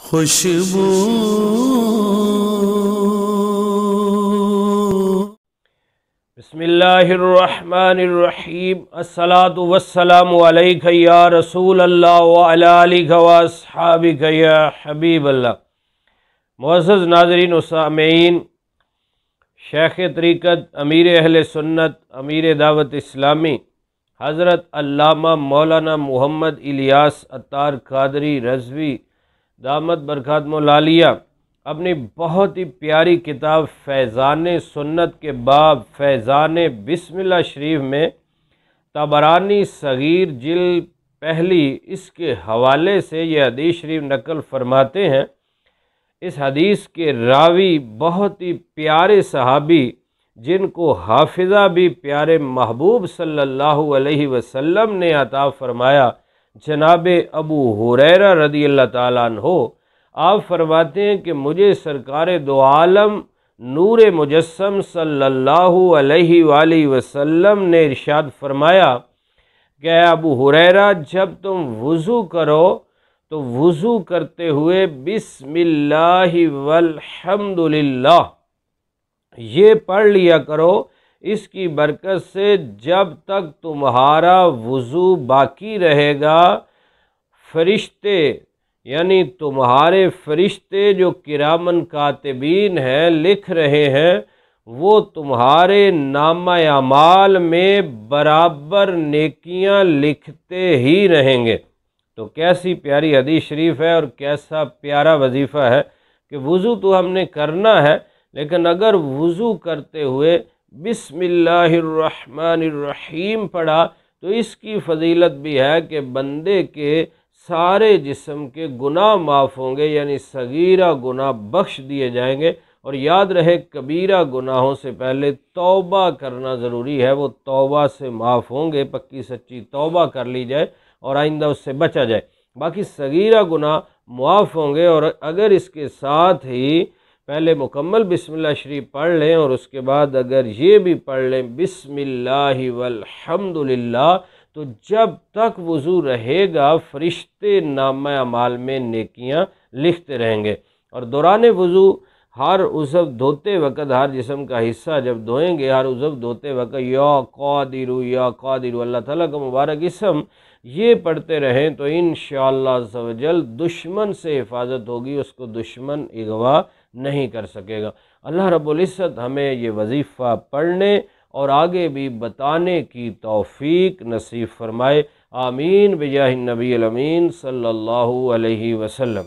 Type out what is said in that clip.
خوشبو بسم اللہ الرحمن الرحیم الصلاۃ والسلام علیک یا رسول اللہ وعلی آلک واصحابک یا حبیب اللہ۔ معزز ناظرین و سامعین، شیخ طریقت امیر اہل سنت امیر دعوت اسلامی حضرت علامہ مولانا محمد الیاس عطار قادری رضوی دامت برکاتہم العالیہ اپنی بہت ہی پیاری کتاب فیضان سنت کے باب فیضان بسم اللہ شریف میں طبرانی صغیر جلد پہلی اس کے حوالے سے یہ حدیث شریف نقل فرماتے ہیں۔ اس حدیث کے راوی بہت ہی پیارے صحابی جن کو حافظہ بھی پیارے محبوب صلی اللہ علیہ وسلم نے عطا فرمایا، جناب ابو ہریرہ رضی اللہ تعالیٰ عنہ، آپ فرماتے ہیں کہ مجھے سرکار دو عالم نور مجسم صلی اللہ علیہ وآلہ وسلم نے ارشاد فرمایا کہ اے ابو ہریرہ، جب تم وضو کرو تو وضو کرتے ہوئے بسم اللہ والحمد للہ یہ پڑھ لیا کرو۔ اس کی برکت سے جب تک تمہارا وضو باقی رہے گا، فرشتے یعنی تمہارے فرشتے جو کرامن کاتبین ہیں، لکھ رہے ہیں، وہ تمہارے نامہ اعمال میں برابر نیکیاں لکھتے ہی رہیں گے۔ تو کیسی پیاری حدیث شریف ہے اور کیسا پیارا وظیفہ ہے کہ وضو تو ہم نے کرنا ہے، لیکن اگر وضو کرتے ہوئے بسم اللہ الرحمن الرحیم پڑھا تو اس کی فضیلت بھی ہے کہ بندے کے سارے جسم کے گناہ معاف ہوں گے، یعنی صغیرہ گناہ بخش دیے جائیں گے۔ اور یاد رہے کبیرہ گناہوں سے پہلے توبہ کرنا ضروری ہے، وہ توبہ سے معاف ہوں گے، پکی سچی توبہ کر لی جائے اور آئندہ اس سے بچا جائے۔ باقی صغیرہ گناہ معاف ہوں گے، اور اگر اس کے ساتھ ہی پہلے مکمل بسم اللہ شریف پڑھ لیں اور اس کے بعد اگر یہ بھی پڑھ لیں بسم اللہ والحمد للہ، تو جب تک وضو رہے گا فرشتے نامہ اعمال میں نیکیاں لکھتے رہیں گے۔ اور دوران وضو ہر عضو دھوتے وقت، ہر جسم کا حصہ جب دھوئیں گے، ہر عضو دھوتے وقت یا قادر اللہ تعالیٰ کا مبارک اسم یہ پڑھتے رہیں تو انشاءاللہ عز و جل دشمن سے حفاظت ہوگی، اس کو دشمن اغوا نہیں کر سکے گا۔ اللہ رب العزت ہمیں یہ وظیفہ پڑھنے اور آگے بھی بتانے کی توفیق نصیب فرمائے، آمین بجاہ النبی الامین صلی اللہ علیہ وسلم۔